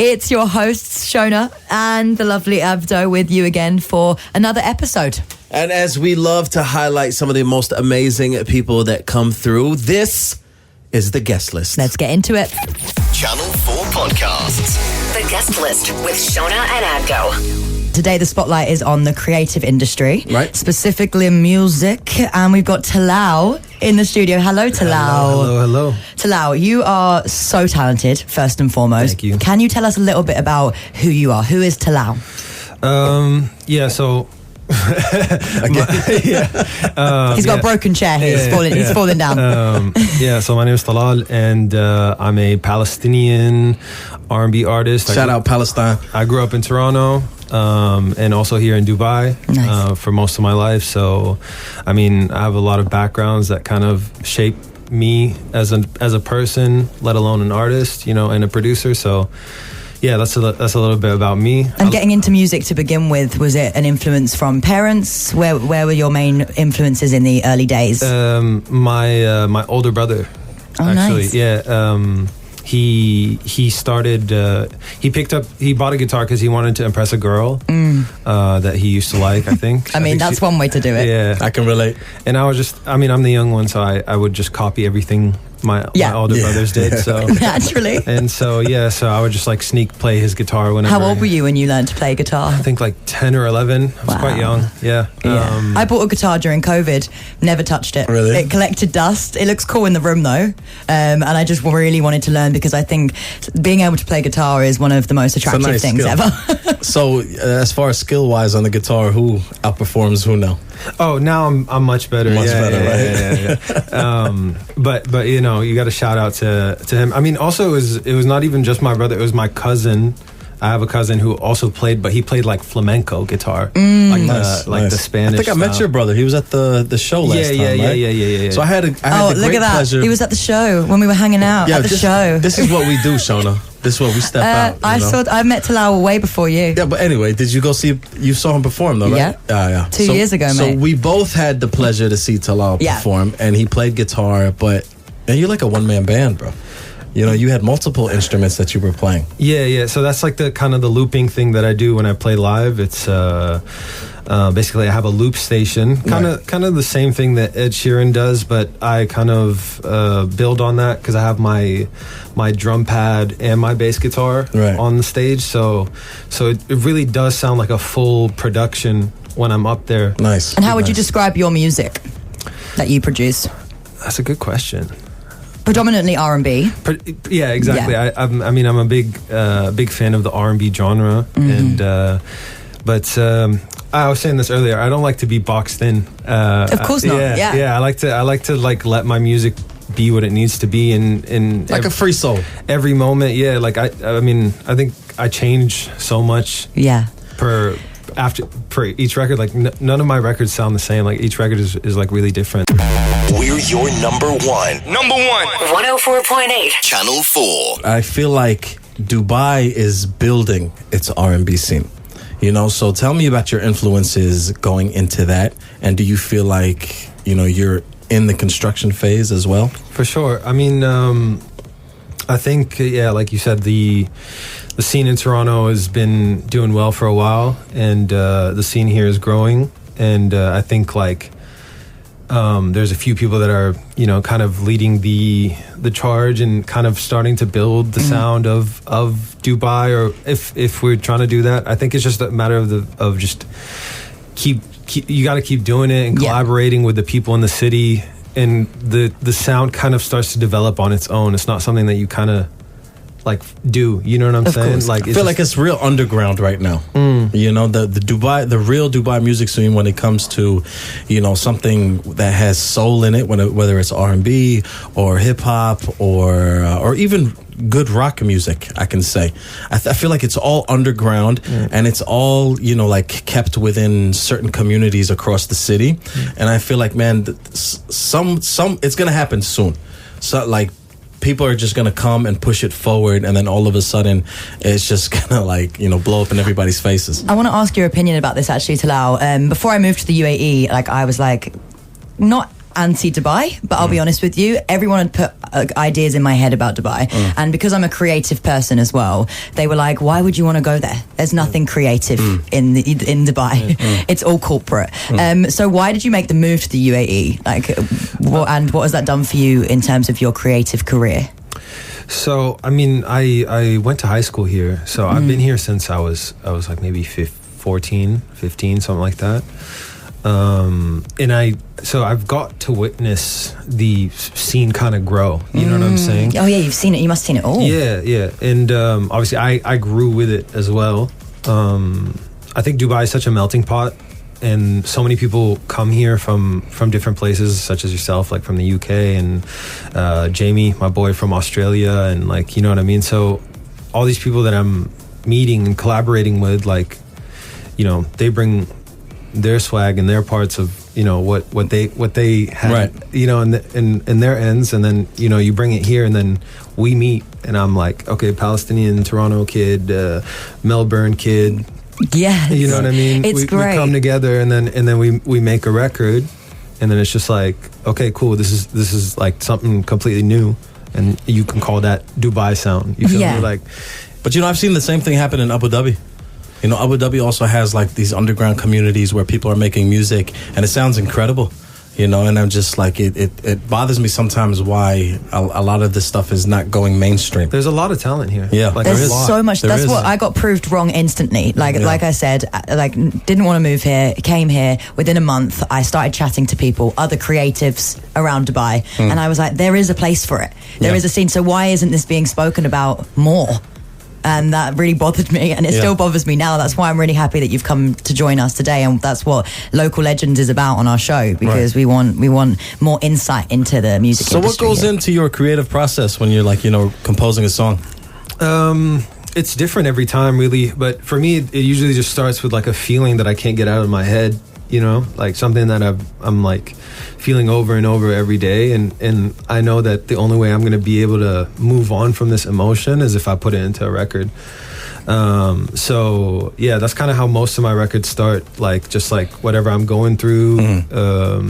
It's your hosts, Shona and the lovely Abdo, with you again for another episode. And as we love to highlight some of the most amazing people that come through, this is the guest list. Let's get into it. Channel 4 Podcasts. The Guest List with Shona and Abdo. Today, the spotlight is on the creative industry, right? Specifically music. And we've got Talal in the studio. Hello, Talal. Hello. Talal, you are so talented, first and foremost. Thank you. Can you tell us a little bit about who you are? Who is Talal? He's got a broken chair here. He's falling down. So my name is Talal, and I'm a Palestinian R&B artist. Shout out Palestine. I grew up in Toronto, and also here in Dubai. Nice. For most of my life. So, I mean, I have a lot of backgrounds that kind of shape me as a person, let alone an artist, and a producer. So, yeah, that's a little bit about me. And getting into music to begin with, was it an influence from parents? Where were your main influences in the early days? My older brother. Oh, actually, nice. Yeah. He started. He bought a guitar because he wanted to impress a girl that he used to like. I think. I mean, that's one way to do it. Yeah, I can relate. And I was just. I mean, I'm the young one, so I would just copy everything my older brothers did. So naturally. And so I would just like sneak play his guitar whenever. How old were you when you learned to play guitar? I think like 10 or 11. I was quite young. Yeah. I bought a guitar during COVID. Never touched it. Really? It collected dust. It looks cool in the room though, and I just really wanted to learn because I think being able to play guitar is one of the most attractive things skill. ever. So, as far as skill wise on the guitar, who outperforms who now? Oh, now I'm much better. Much better, right? Yeah. But you got to shout out to him. I mean, also it was not even just my brother. It was my cousin. I have a cousin who also played, but he played like flamenco guitar, Nice. the Spanish. I think I met your brother. He was at the show last time, right? Yeah. So I had the look great at that! pleasure. He was at the show when we were hanging out at the show. This is what we do, Shona. This is what we step out. I met Talal way before you. Yeah, but anyway, did you go see? You saw him perform, though, right? Yeah. 2 years ago, mate. So we both had the pleasure to see Talal perform, and he played guitar. And you're like a one-man band, bro. You had multiple instruments that you were playing. Yeah. So that's like the kind of the looping thing that I do when I play live. It's basically I have a loop station, kind of the same thing that Ed Sheeran does, but I kind of build on that because I have my drum pad and my bass guitar on the stage. So it really does sound like a full production when I'm up there. Nice. And how would you describe your music that you produce? That's a good question. Predominantly R&B. Yeah, exactly. Yeah. I'm a big fan of the R&B genre, but I was saying this earlier. I don't like to be boxed in. Of course not. Yeah. I like to let my music be what it needs to be in like a free soul every moment. Yeah, like I think I change so much. Yeah. Per each record, like none of my records sound the same. Like each record is like really different. We're your number one. 104.8. Channel 4. I feel like Dubai is building its R&B scene. So tell me about your influences going into that, and do you feel like you're in the construction phase as well? For sure. I mean, I think like you said, the scene in Toronto has been doing well for a while, and the scene here is growing, and I think like there's a few people that are kind of leading the charge and kind of starting to build the sound of Dubai, or if we're trying to do that. I think it's just a matter of just keep you got to keep doing it and collaborating with the people in the city, and the sound kind of starts to develop on its own. It's not something that you kind of like do, you know what I'm saying? Course. Like I feel like it's real underground right now. The real Dubai music scene, when it comes to something that has soul in it, whether it's R&B or hip hop or even good rock music, I can say. I feel like it's all underground, and it's all like kept within certain communities across the city. And I feel like, man, some it's gonna happen soon. So like, people are just going to come and push it forward, and then all of a sudden it's just going to like, blow up in everybody's faces. I want to ask your opinion about this actually, Talal. Before I moved to the UAE, like I was like not anti-Dubai, but I'll be honest with you, everyone had put ideas in my head about Dubai, and because I'm a creative person as well, they were like, why would you want to go there? There's nothing creative in Dubai. It's all corporate. So why did you make the move to the UAE? Like, and what has that done for you in terms of your creative career? So, I mean, I went to high school here, so I've been here since I was like maybe 14, 15, something like that. And so I've got to witness the scene kind of grow. You know what I'm saying? Oh yeah, you've seen it. You must have seen it all. Yeah. And obviously I grew with it as well. I think Dubai is such a melting pot, and so many people come here from different places, such as yourself, like from the UK, and Jamie, my boy from Australia, and like, you know what I mean? So all these people that I'm meeting and collaborating with, like, you know, they bring their swag and their parts of, you know, what they had, right, you know, in their ends, and then, you know, you bring it here, and then we meet, and I'm like, okay, Palestinian Toronto kid, Melbourne kid. Yeah, you know what I mean? It's great. We come together, and then we make a record, and then it's just like, okay, cool. This is like something completely new, and you can call that Dubai sound. You feel me? Like, but you know, I've seen the same thing happen in Abu Dhabi. You know, Abu Dhabi also has like these underground communities where people are making music, and it sounds incredible. You know, and I'm just like, it bothers me sometimes why a lot of this stuff is not going mainstream. There's a lot of talent here. Yeah, like, there's so much. That's what I got proved wrong instantly. Like I said, like, didn't want to move here, came here. Within a month, I started chatting to people, other creatives around Dubai, and I was like, there is a place for it. There is a scene. So why isn't this being spoken about more? And that really bothered me, and it still bothers me now. That's why I'm really happy that you've come to join us today, and that's what Local Legends is about on our show, because we want more insight into the music industry. So what goes into your creative process when you're, like, you know, composing a song? It's different every time, really, but for me, it usually just starts with like a feeling that I can't get out of my head, you know, like something that I'm like feeling over and over every day, and I know that the only way I'm going to be able to move on from this emotion is if I put it into a record. So yeah, that's kind of how most of my records start, like just like whatever I'm going through.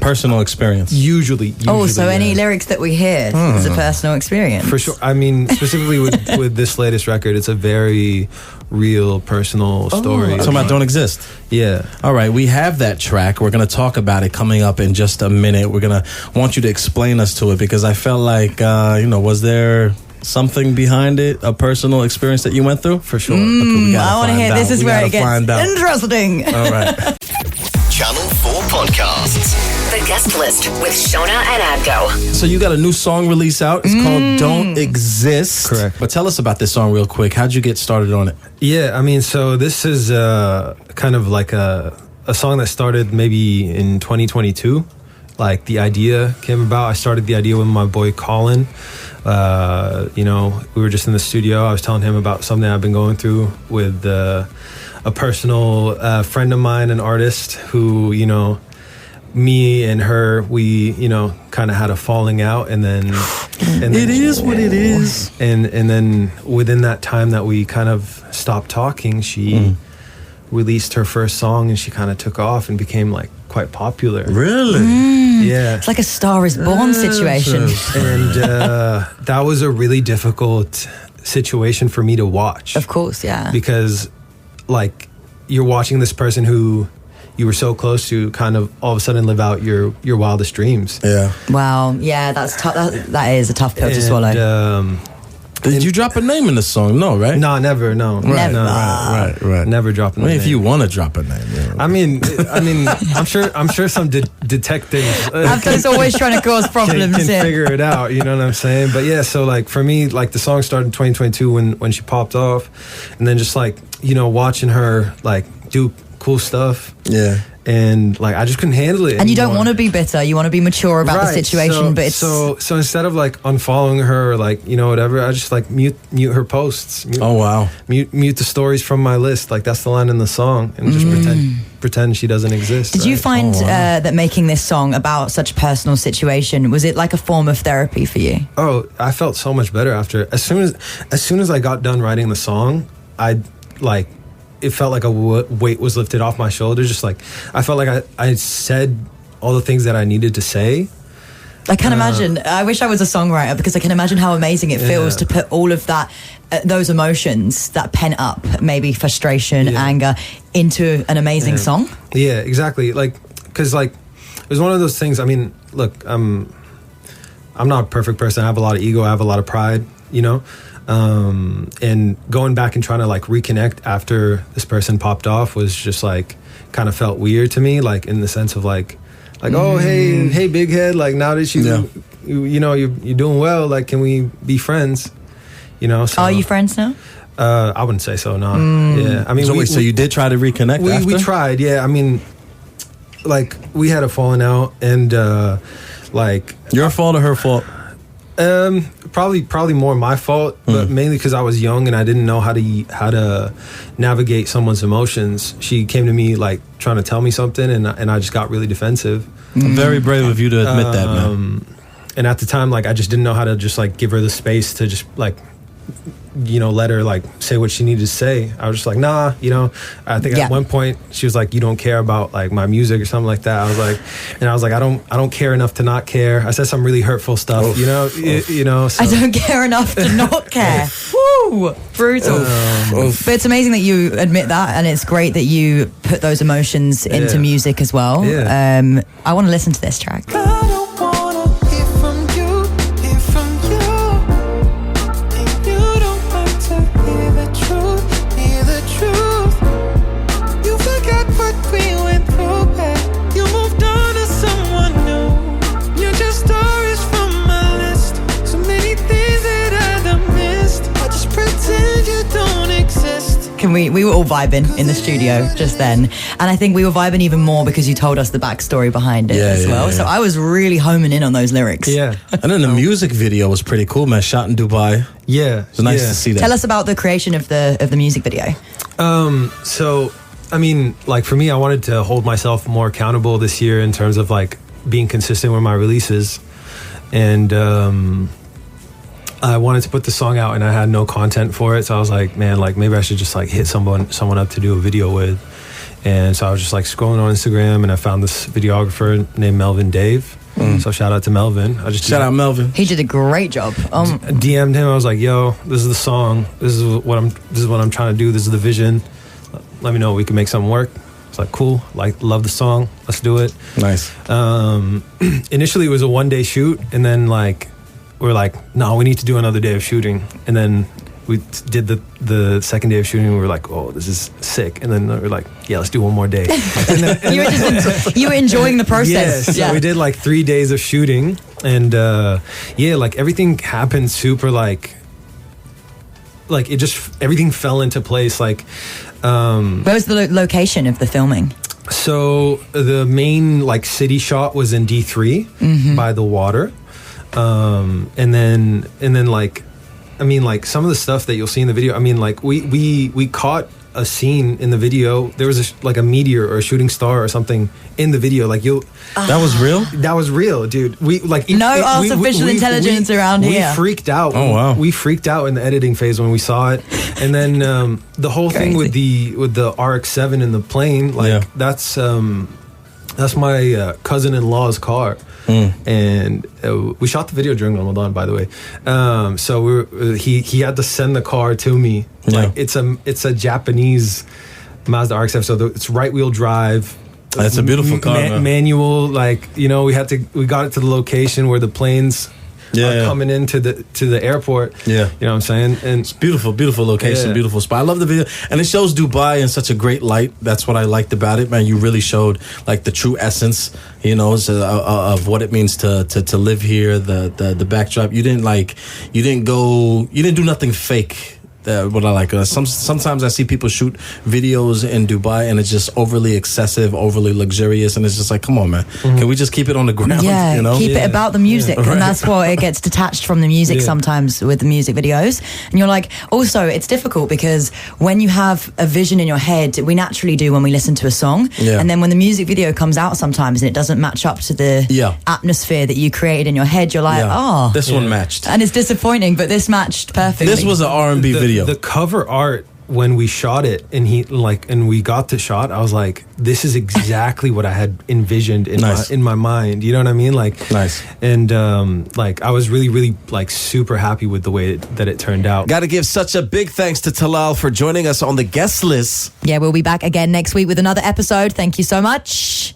Personal experience. Usually so any lyrics that we hear is a personal experience. For sure. I mean, specifically with this latest record, it's a very real personal story. Some that don't exist. Yeah. All right, we have that track. We're going to talk about it coming up in just a minute. We're going to want you to explain us to it, because I felt like, you know, was there something behind it, a personal experience that you went through? For sure. Okay, I want to hear. This is where it gets interesting. All right. Channel 4 Podcasts. The guest list with Shona and Abdo. So you got a new song release out. It's called Don't Exist. Correct. But tell us about this song real quick. How'd you get started on it? Yeah, I mean, so this is kind of like a song that started maybe in 2022. Like, the idea came about. I started the idea with my boy Colin. You know, we were just in the studio. I was telling him about something I've been going through with a personal friend of mine, an artist who, you know, me and her, we, you know, kind of had a falling out, and then it is what it is. And then within that time that we kind of stopped talking, she released her first song, and she kind of took off and became like quite popular. Really? Yeah. It's like a Star is Born situation. And that was a really difficult situation for me to watch. Of course, yeah. Because, like, you're watching this person who you were so close to kind of all of a sudden live out your wildest dreams. Yeah. Wow. Yeah, that's tough. That is a tough pill to swallow. Did you drop a name in the song? No, right? No, never. No. Never. No, Right. Never drop a name. Well, if you want to drop a name. Yeah. I mean, I'm sure some detectives Abdo's always trying to cause problems. can figure it out. You know what I'm saying? But yeah, so like for me, like the song started in 2022 when she popped off, and then just like, you know, watching her like do cool stuff. Yeah. And like I just couldn't handle it. And you don't anymore. want to be bitter. You want to be mature about the situation. But it's so instead of like unfollowing her or like, you know, whatever, I just like mute her posts. Oh wow. Mute the stories from my list. Like that's the line in the song, and just pretend she doesn't exist. Did you find that making this song about such a personal situation, was it like a form of therapy for you? Oh, I felt so much better after. As soon as I got done writing the song, it felt like a weight was lifted off my shoulders. Just like I felt like I said all the things that I needed to say, I can imagine. I wish I was a songwriter because I can imagine how amazing it feels to put all of that, those emotions, that pent up, maybe frustration, anger, into an amazing song. Yeah, exactly. Like, because like it was one of those things. I mean, look, I'm not a perfect person. I have a lot of ego. I have a lot of pride. You know. And going back and trying to like reconnect after this person popped off was just like kind of felt weird to me, like in the sense of like oh hey big head, like now that you know you're doing well, like can we be friends, you know? So, are you friends now? I wouldn't say so, no. Yeah, I mean, so you did try to reconnect after? We tried, yeah. I mean, like we had a falling out, and like your fault or her fault? Probably more my fault, but mainly because I was young and I didn't know how to navigate someone's emotions. She came to me like trying to tell me something, and I just got really defensive. Very brave of you to admit that, man. And at the time, like I just didn't know how to just like give her the space to just like, you know, let her like say what she needed to say. I was just like, nah, you know. I think at one point she was like, you don't care about like my music or something like that. I was like, I don't care enough to not care. I said some really hurtful stuff, you know. You know, so. I don't care enough to not care. Woo, brutal. But it's amazing that you admit that, and it's great that you put those emotions into music as well. Yeah. I want to listen to this track. We were all vibing in the studio just then, and I think we were vibing even more because you told us the backstory behind it as well. So I was really homing in on those lyrics. Yeah. And then the music video was pretty cool, man. Shot in Dubai. Yeah. It's nice to see that. Tell us about the creation of the music video. So I mean, like for me, I wanted to hold myself more accountable this year in terms of like being consistent with my releases, and I wanted to put the song out and I had no content for it. So I was like, man, like maybe I should just like hit someone up to do a video with. And so I was just like scrolling on Instagram and I found this videographer named Melvin Dave. So shout out to Melvin. Shout out Melvin. He did a great job. DM'd him. I was like, yo, this is the song. This is what I'm trying to do. This is the vision. Let me know if we can make something work. It's like, cool. Like, love the song. Let's do it. Nice. Initially it was a 1-day shoot, and then like, we're like, no, we need to do another day of shooting. And then we did the second day of shooting, and we were like, oh, this is sick. And then we're like, yeah, let's do one more day. You were enjoying the process. So we did like 3 days of shooting, and like everything happened super like it just, everything fell into place. Like, where was the location of the filming? So the main like city shot was in D3 by the water. And then like, I mean, like some of the stuff that you'll see in the video, I mean, like we caught a scene in the video. There was like a meteor or a shooting star or something in the video. Like that was real? That was real, dude. We like artificial intelligence around here. We freaked out. Oh wow. We freaked out in the editing phase when we saw it. And then the whole thing with the RX-7 in the plane, like that's my cousin-in-law's car. And we shot the video during Ramadan, by the way. So he had to send the car to me. Like it's a Japanese Mazda RX-7, so it's right-wheel drive. That's a beautiful car. Manual, like, you know, we got it to the location where the planes are coming into the airport. Yeah, you know what I'm saying? And it's beautiful location, beautiful spot. I love the video, and it shows Dubai in such a great light. That's what I liked about it, man. You really showed like the true essence, you know, of what it means to live here. The backdrop. You didn't do nothing fake. What I like. Sometimes I see people shoot videos in Dubai and it's just overly excessive, overly luxurious, and it's just like, come on, man. Can we just keep it on the ground? Yeah, you know? keep it about the music, and that's why it gets detached from the music sometimes with the music videos. And you're like, also, it's difficult because when you have a vision in your head, we naturally do when we listen to a song, and then when the music video comes out sometimes and it doesn't match up to the atmosphere that you created in your head, you're like, this one matched, and it's disappointing, but this matched perfectly. This was an R&B video. The cover art when we shot it and we got the shot, I was like, this is exactly what I had envisioned in my mind. You know what I mean? Like, nice. And I was really, really like super happy with the way that it turned out. Got to give such a big thanks to Talal for joining us on the guest list. Yeah, we'll be back again next week with another episode. Thank you so much.